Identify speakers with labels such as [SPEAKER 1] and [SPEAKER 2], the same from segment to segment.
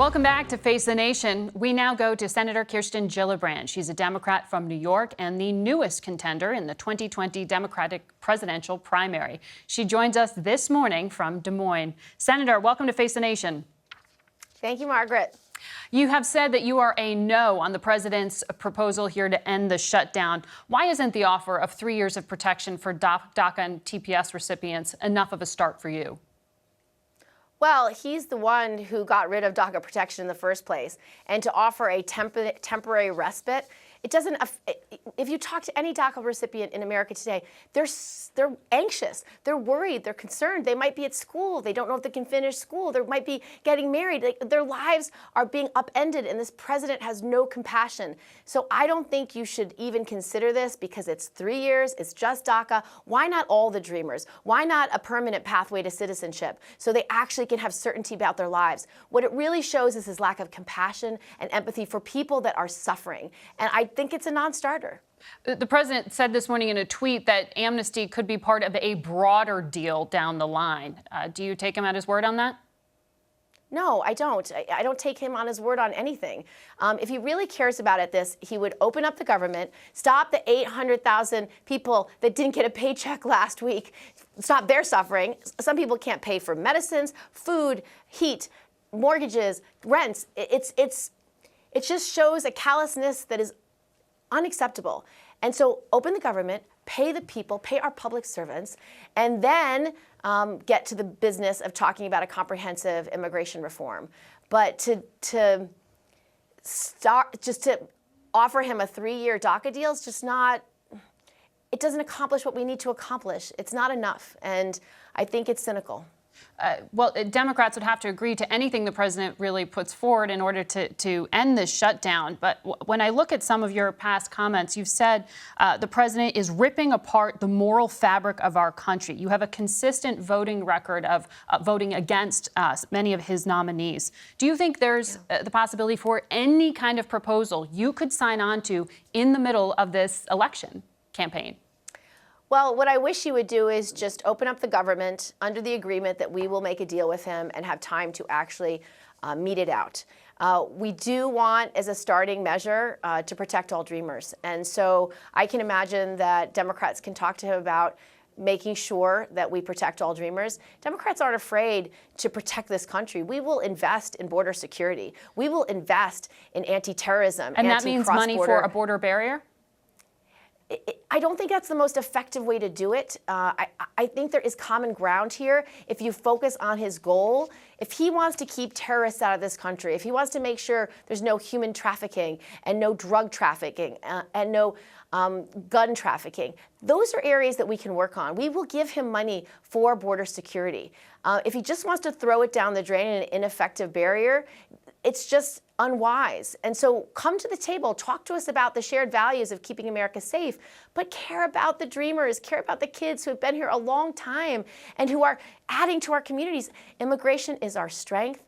[SPEAKER 1] Welcome back to Face the Nation. We now go to Senator Kirsten Gillibrand. She's a Democrat from New York and the newest contender in the 2020 Democratic presidential primary. She joins us this morning from Des Moines. Senator, welcome to Face the Nation.
[SPEAKER 2] Thank you, Margaret.
[SPEAKER 1] You have said that you are a no on the president's proposal here to end the shutdown. Why isn't the offer of 3 years of protection for DACA and TPS recipients enough of a start for you?
[SPEAKER 2] Well, he's the one who got rid of DACA protection in the first place. And to offer a temporary respite, it doesn't. If you talk to any DACA recipient in America today, they're anxious, they're worried, they're concerned. They might be at school, they don't know if they can finish school, they might be getting married. Their lives are being upended, and this president has no compassion. So I don't think you should even consider this because it's 3 years, it's just DACA. Why not all the dreamers? Why not a permanent pathway to citizenship so they actually can have certainty about their lives? What it really shows is his lack of compassion and empathy for people that are suffering. And I think it's a non-starter.
[SPEAKER 1] The president said this morning in a tweet that amnesty could be part of a broader deal down the line. Do you take him at his word on that?
[SPEAKER 2] No, I don't. I don't take him on his word on anything. If he really cares about this, he would open up the government, stop the 800,000 people that didn't get a paycheck last week, stop their suffering. Some people can't pay for medicines, food, heat, mortgages, rents. It just shows a callousness that is unacceptable. And so open the government, pay the people, pay our public servants, and then get to the business of talking about a comprehensive immigration reform. But to offer him a 3-year DACA deal is just not, it doesn't accomplish what we need to accomplish. It's not enough, and I think it's cynical.
[SPEAKER 1] Well, Democrats would have to agree to anything the president really puts forward in order to end this shutdown. But when I look at some of your past comments, you've said the president is ripping apart the moral fabric of our country. You have a consistent voting record of voting against many of his nominees. Do you think there's the possibility for any kind of proposal you could sign on to in the middle of this election campaign?
[SPEAKER 2] Well, what I wish he would do is just open up the government under the agreement that we will make a deal with him and have time to actually mete it out. We do want, as a starting measure, to protect all dreamers. And so I can imagine that Democrats can talk to him about making sure that we protect all dreamers. Democrats aren't afraid to protect this country. We will invest in border security. We will invest in anti-terrorism.
[SPEAKER 1] And that means money for a border barrier?
[SPEAKER 2] I don't think that's the most effective way to do it. I think there is common ground here. If you focus on his goal, if he wants to keep terrorists out of this country, if he wants to make sure there's no human trafficking and no drug trafficking and no gun trafficking, those are areas that we can work on. We will give him money for border security. If he just wants to throw it down the drain in an ineffective barrier, it's just unwise. And so come to the table, talk to us about the shared values of keeping America safe, but care about the dreamers, care about the kids who have been here a long time and who are adding to our communities. Immigration is our strength.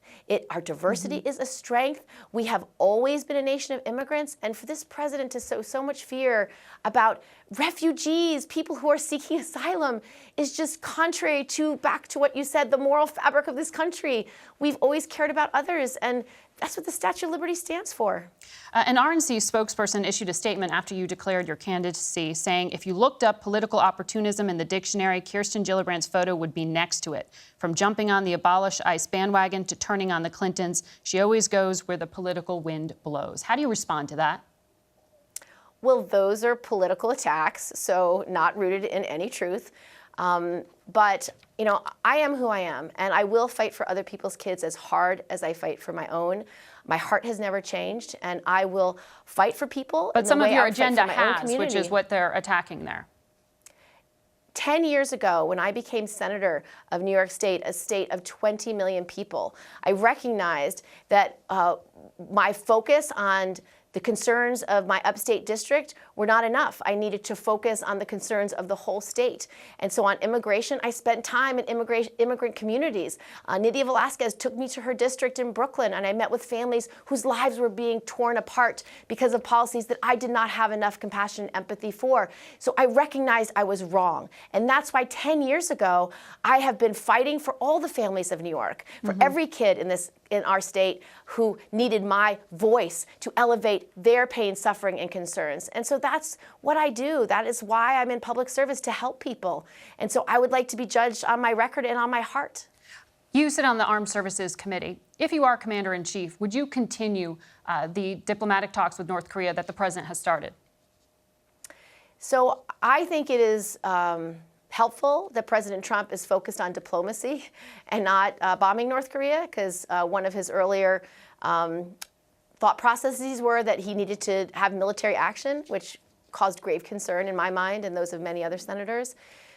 [SPEAKER 2] Our diversity is a strength. We have always been a nation of immigrants. And for this president to sow so much fear about refugees, people who are seeking asylum, is just contrary to, back to what you said, the moral fabric of this country. We've always cared about others, and that's what the Statue of Liberty stands for.
[SPEAKER 1] An RNC spokesperson issued a statement after you declared your candidacy saying if you looked up political opportunism in the dictionary, Kirsten Gillibrand's photo would be next to it. From jumping on the abolish ICE bandwagon to turning on the Clintons, she always goes where the political wind blows. How do you respond to that?
[SPEAKER 2] Well, those are political attacks, so not rooted in any truth. But, you know, I am who I am, and I will fight for other people's kids as hard as I fight for my own. My heart has never changed, and I will fight for people.
[SPEAKER 1] But some of your agenda has, which is what they're attacking there.
[SPEAKER 2] 10 years ago, when I became senator of New York State, a state of 20 million people, I recognized that my focus on the concerns of my upstate district were not enough. I needed to focus on the concerns of the whole state. And so on immigration, I spent time in immigrant communities. Nydia Velasquez took me to her district in Brooklyn, and I met with families whose lives were being torn apart because of policies that I did not have enough compassion and empathy for. So I recognized I was wrong. And that's why 10 years ago, I have been fighting for all the families of New York, for every kid in this in our state who needed my voice to elevate their pain, suffering, and concerns. And so that's what I do. That is why I'm in public service, to help people. And so I would like to be judged on my record and on my heart.
[SPEAKER 1] You sit on the Armed Services Committee. If you are Commander-in-Chief, would you continue the diplomatic talks with North Korea that the president has started?
[SPEAKER 2] So I think it is helpful that President Trump is focused on diplomacy and not bombing North Korea, because one of his earlier thought processes were that he needed to have military action, which caused grave concern in my mind and those of many other senators.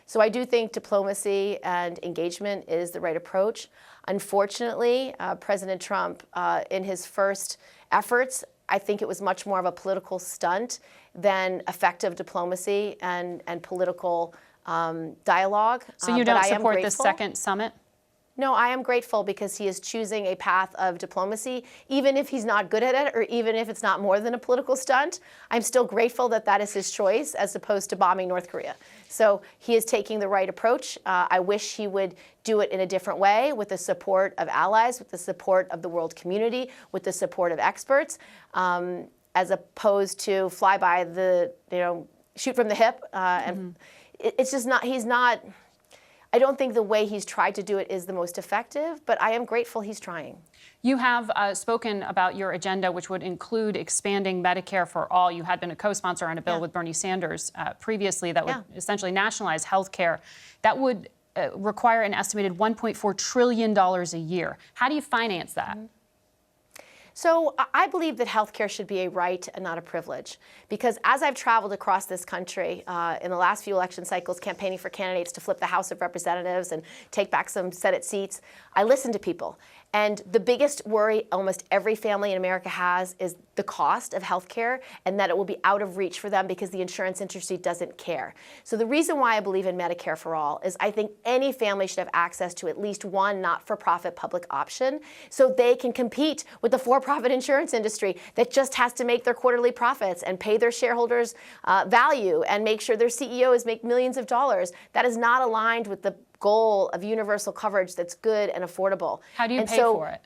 [SPEAKER 2] So I do think diplomacy and engagement is the right approach. Unfortunately, President Trump, in his first efforts, I think it was much more of a political stunt than effective diplomacy and political dialogue.
[SPEAKER 1] So you don't support the second summit?
[SPEAKER 2] No, I am grateful because he is choosing a path of diplomacy, even if he's not good at it, or even if it's not more than a political stunt. I'm still grateful that that is his choice, as opposed to bombing North Korea. So he is taking the right approach. I wish he would do it in a different way, with the support of allies, with the support of the world community, with the support of experts, as opposed to fly by the, shoot from the hip. And it's just not, I don't think the way he's tried to do it is the most effective, but I am grateful he's trying.
[SPEAKER 1] You have spoken about your agenda, which would include expanding Medicare for all. You had been a co-sponsor on a bill with Bernie Sanders previously that would essentially nationalize health care. That would require an estimated $1.4 trillion a year. How do you finance that?
[SPEAKER 2] So I believe that healthcare should be a right and not a privilege, because as I've traveled across this country in the last few election cycles, campaigning for candidates to flip the House of Representatives and take back some Senate seats, I listen to people. And the biggest worry almost every family in America has is the cost of healthcare, and that it will be out of reach for them because the insurance industry doesn't care. So the reason why I believe in Medicare for all is I think any family should have access to at least one not-for-profit public option, so they can compete with the for-profit insurance industry that just has to make their quarterly profits and pay their shareholders value and make sure their CEOs make millions of dollars. That is not aligned with the goal of universal coverage that's good and affordable.
[SPEAKER 1] How do you pay for it?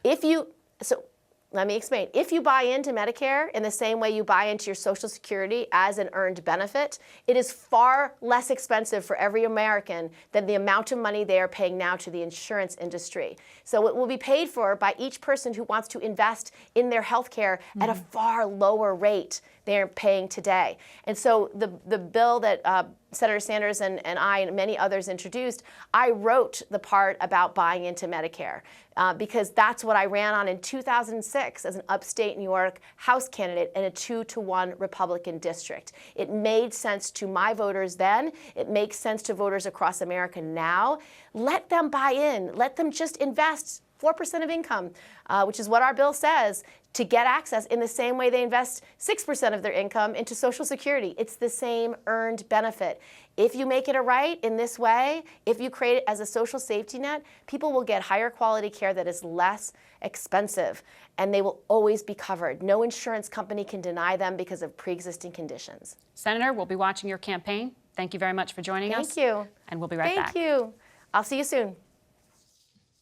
[SPEAKER 2] Let me explain. If you buy into Medicare in the same way you buy into your Social Security as an earned benefit, it is far less expensive for every American than the amount of money they are paying now to the insurance industry. So it will be paid for by each person who wants to invest in their health care at a far lower rate they're paying today. And so the bill that Senator Sanders and I and many others introduced, I wrote the part about buying into Medicare because that's what I ran on in 2006 as an upstate New York House candidate in a 2-to-1 Republican district. It made sense to my voters then. It makes sense to voters across America now. Let them buy in. Let them just invest 4% of income, which is what our bill says, to get access in the same way they invest 6% of their income into Social Security. It's the same earned benefit. If you make it a right in this way, if you create it as a social safety net, people will get higher quality care that is less expensive, and they will always be covered. No insurance company can deny them because of pre-existing conditions.
[SPEAKER 1] Senator, we'll be watching your campaign. Thank you very much for joining us.
[SPEAKER 2] Thank you.
[SPEAKER 1] And we'll be right back.
[SPEAKER 2] Thank you. I'll see you soon.